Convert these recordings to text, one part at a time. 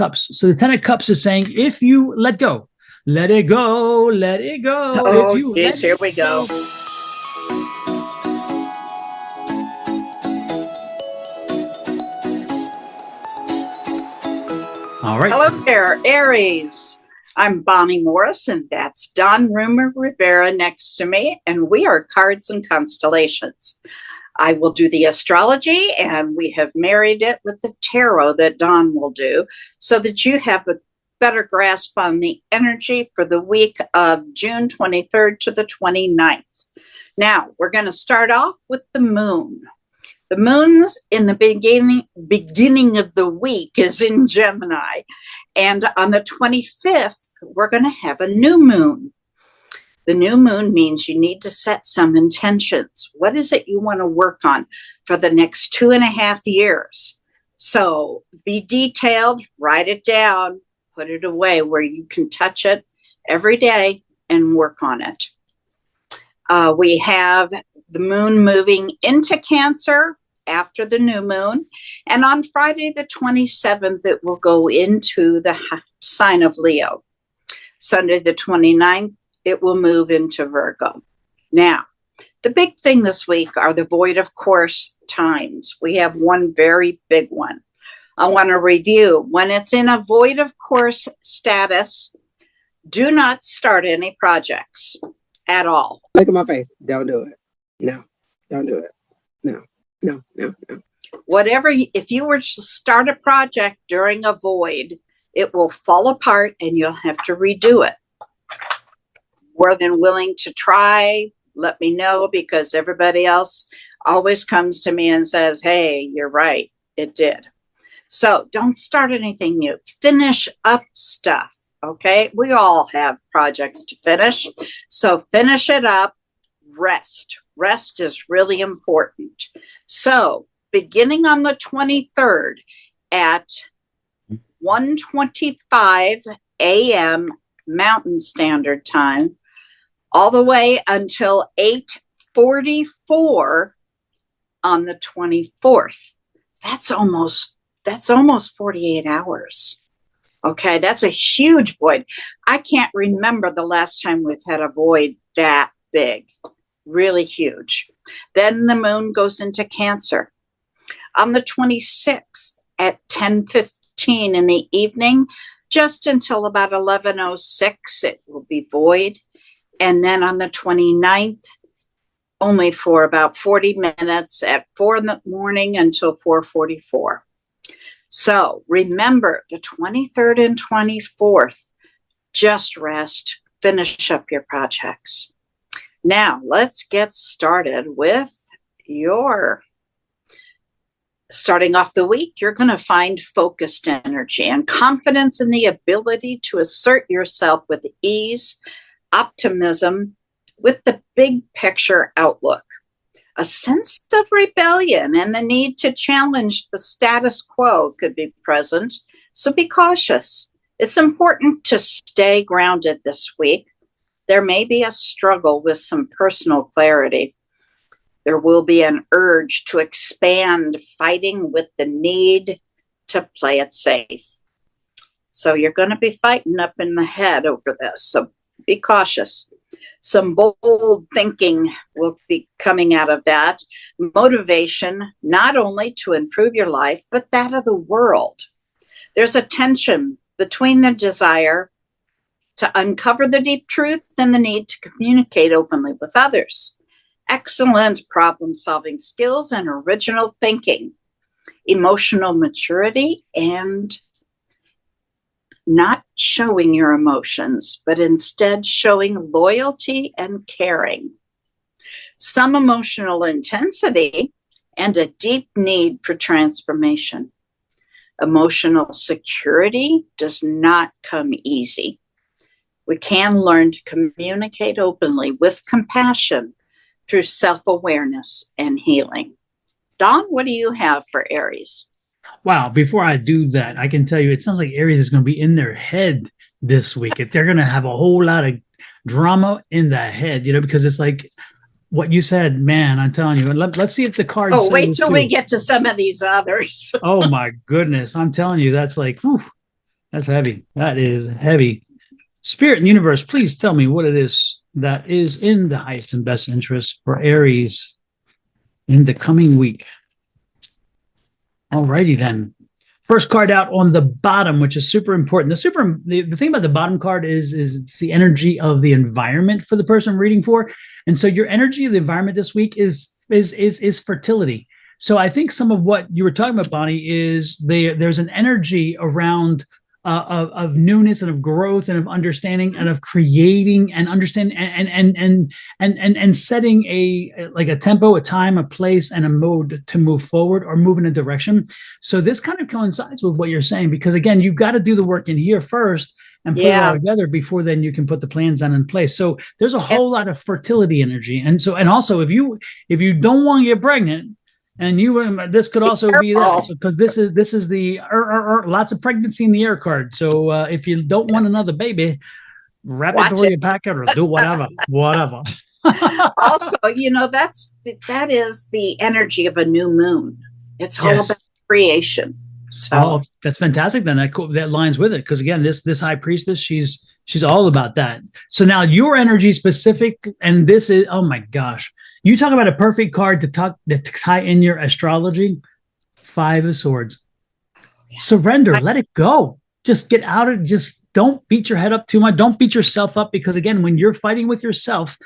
Cups. So the Ten of Cups is saying, if you let go, let it go, let it go. Oh, If you geez, here we go. All right. Hello there, Aries. I'm Bonnie Morris, and that's Don Rumor Rivera next to me, and we are Cards and Constellations. I will do the astrology, and we have married it with the tarot that Don will do, so that you have a better grasp on the energy for the week of June 23rd to the 29th. Now, we're going to start off with the moon. The moon's in the beginning of the week is in Gemini. And on the 25th, we're going to have a new moon. The new moon means you need to set some intentions. What is it you want to work on for the next 2.5 years? So be detailed, write it down, put it away where you can touch it every day and work on it. We have the moon moving into Cancer after the new moon. And on Friday, the 27th, it will go into the sign of Leo. Sunday, the 29th, it will move into Virgo. Now, the big thing this week are the void of course times. We have one very big one. I want to review. When it's in a void of course status, do not start any projects at all. Look at my face. Don't do it. No, don't do it. No. Whatever, if you were to start a project during a void, it will fall apart and you'll have to redo it. More than willing to try, let me know, because everybody else always comes to me and says, hey, you're right, it did. So don't start anything new. Finish up stuff, okay? We all have projects to finish. So finish it up, rest. Rest is really important. So beginning on the 23rd at 1:25 a.m. Mountain Standard Time, all the way until 8:44 on the 24th. That's almost 48 hours. Okay, that's a huge void. I can't remember the last time we've had a void that big. Really huge. Then the moon goes into Cancer. On the 26th at 10:15 in the evening, just until about 11:06, it will be void. And then on the 29th, only for about 40 minutes at 4 in the morning until 4:44. So remember, the 23rd and 24th, just rest, finish up your projects. Now, let's get started with starting off the week. You're going to find focused energy and confidence in the ability to assert yourself with ease, optimism, with the big picture outlook. A sense of rebellion and the need to challenge the status quo could be present, so be cautious. It's important to stay grounded this week. There may be a struggle with some personal clarity. There will be an urge to expand, fighting with the need to play it safe. So you're going to be fighting up in the head over this, so be cautious. Some bold thinking will be coming out of that. Motivation, not only to improve your life, but that of the world. There's a tension between the desire to uncover the deep truth and the need to communicate openly with others. Excellent problem-solving skills and original thinking. Emotional maturity and not showing your emotions, but instead showing loyalty and caring. Some emotional intensity and a deep need for transformation. Emotional security does not come easy. We can learn to communicate openly with compassion through self-awareness and healing. Dawn, what do you have for Aries? Wow. Before I do that, I can tell you, it sounds like Aries is going to be in their head this week. They're going to have a whole lot of drama in the head, because it's like what you said, man, I'm telling you. Let's see if the cards. Oh, wait till we get to some of these others. Oh, my goodness. I'm telling you, that's like, whew. That's heavy. That is heavy. Spirit and universe, please tell me what it is that is in the highest and best interest for Aries in the coming week. Alrighty then. First card out on the bottom, which is super important. The thing about the bottom card is it's the energy of the environment for the person reading for. And so your energy of the environment this week is fertility. So I think some of what you were talking about, Bonnie, is there's an energy around of newness and of growth and of understanding and of creating and understanding and setting a tempo, a time, a place, and a mode to move forward or move in a direction. So this kind of coincides with what you're saying, because again, you've got to do the work in here first and put it all together before then you can put the plans down in place. So there's a whole lot of fertility energy. And also if you don't want to get pregnant, and this could also be that, because this is the lots of pregnancy in the air card. So if you don't want another baby, wrap it before you pack it, or do whatever. Also, that is the energy of a new moon. It's all about creation. So that's fantastic. Then that lines with it, because again, this high priestess, she's all about that. So now your energy specific, and this is, oh my gosh, you talk about a perfect card to tie in your astrology. 5 of Swords. Surrender. Let it go. Just get out of it. Just don't beat your head up too much. Don't beat yourself up, because again, when you're fighting with yourself,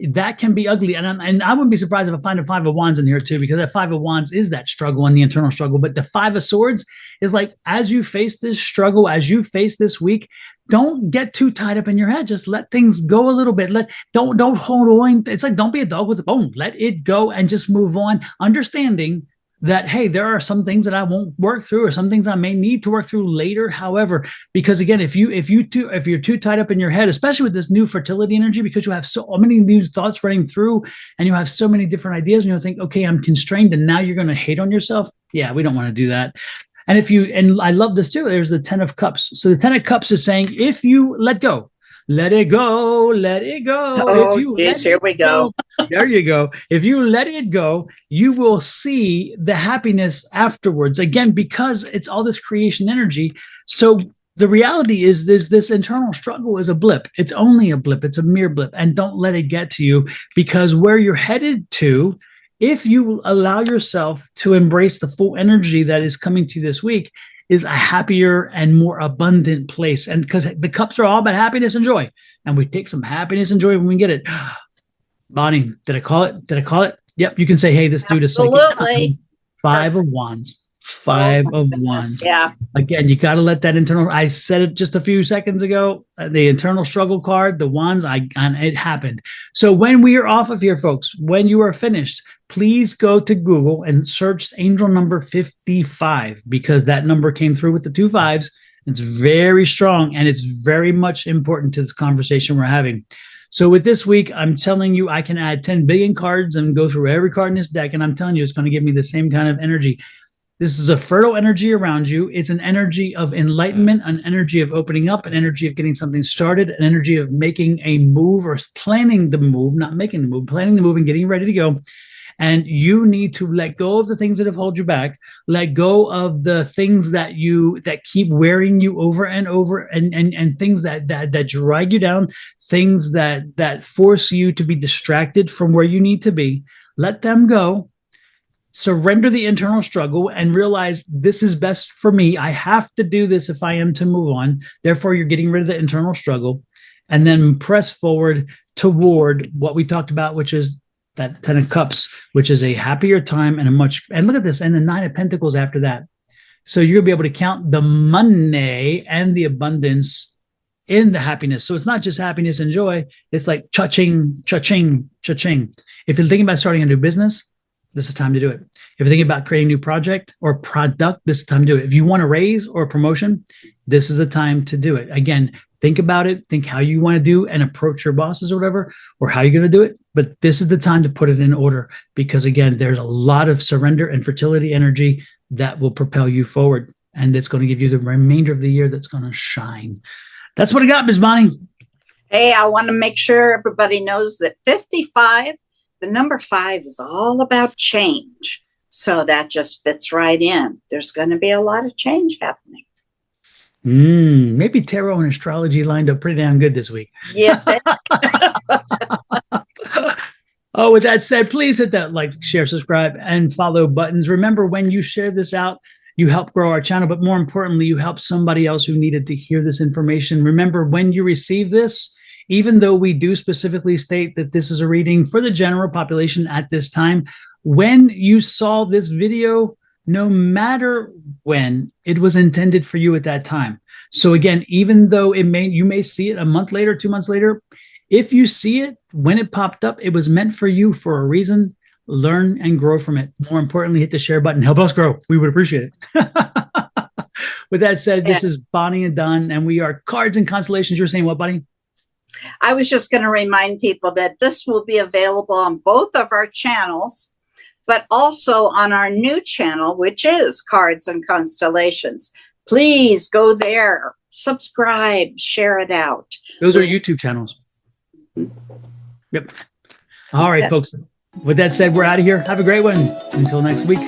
that can be ugly. And I wouldn't be surprised if I find a 5 of Wands in here too, because that 5 of Wands is that struggle and the internal struggle. But the 5 of Swords is like, as you face this struggle, as you face this week, don't get too tied up in your head. Just let things go a little bit. Don't hold on. It's like, don't be a dog with a bone. Let it go and just move on, understanding that, hey, there are some things that I won't work through, or some things I may need to work through later. However, because again, if you're too tied up in your head, especially with this new fertility energy, because you have so many new thoughts running through and you have so many different ideas, and you think, okay, I'm constrained, and now you're going to hate on yourself. Yeah, we don't want to do that. And I love this too. There's the 10 of Cups. So the 10 of Cups is saying, if you let go, let it go, let it go. Oh, yes, here we go. There you go. If you let it go, you will see the happiness afterwards. Again, because it's all this creation energy. So the reality is this internal struggle is a blip. It's only a blip. It's a mere blip. And don't let it get to you, because where you're headed to, if you allow yourself to embrace the full energy that is coming to you this week, is a happier and more abundant place. And because the cups are all about happiness and joy, and we take some happiness and joy when we get it. Bonnie, did I call it? Yep. You can say, hey, this dude is absolutely 5 of Wands. 5 of Wands. Yeah. Again, you got to let that internal. I said it just a few seconds ago. The internal struggle card, the Wands. It happened. So when we are off of here, folks, when you are finished, please go to Google and search angel number 55, because that number came through with the 2 5s. It's very strong, and it's very much important to this conversation we're having. So with this week, I'm telling you, I can add 10 billion cards and go through every card in this deck, and I'm telling you, it's going to give me the same kind of energy. This is a fertile energy around you. It's an energy of enlightenment, an energy of opening up, an energy of getting something started, an energy of making a move or planning the move, not making the move, planning the move and getting ready to go. And you need to let go of the things that have held you back, let go of the things that keep wearing you over and over, and things that drag you down, things that force you to be distracted from where you need to be. Let them go. Surrender the internal struggle and realize, this is best for me. I have to do this if I am to move on. Therefore, you're getting rid of the internal struggle, and then press forward toward what we talked about, which is that 10 of Cups, which is a happier time and look at this, and the 9 of Pentacles after that. So you'll be able to count the money and the abundance in the happiness. So it's not just happiness and joy. It's like cha-ching, cha-ching, cha-ching. If you're thinking about starting a new business, this is time to do it. If you're thinking about creating a new project or product, this is time to do it. If you want a raise or a promotion, this is a time to do it. Again, think about it. Think how you want to do and approach your bosses or whatever, or how you're going to do it. But this is the time to put it in order, because again, there's a lot of surrender and fertility energy that will propel you forward. And it's going to give you the remainder of the year that's going to shine. That's what I got, Ms. Bonnie. Hey, I want to make sure everybody knows that 55, the number 5 is all about change. So that just fits right in. There's going to be a lot of change happening. Maybe tarot and astrology lined up pretty damn good this week. Yeah. Oh, with that said, please hit that like, share, subscribe, and follow buttons. Remember, when you share this out, you help grow our channel, but more importantly, you help somebody else who needed to hear this information. Remember, when you receive this, even though we do specifically state that this is a reading for the general population at this time, when you saw this video, no matter when, it was intended for you at that time. So again, even though you may see it a month later, 2 months later, if you see it when it popped up, it was meant for you for a reason. Learn and grow from it. More importantly, hit the share button. Help us grow. We would appreciate it. With that said, this is Bonnie and Don, and we are Cards and Constellations. You're saying what, Bonnie? I was just going to remind people that this will be available on both of our channels, but also on our new channel, which is Cards and Constellations. Please go there, subscribe, share it out. Those are YouTube channels. Yep. All right, folks. With that said, we're out of here. Have a great one. Until next week.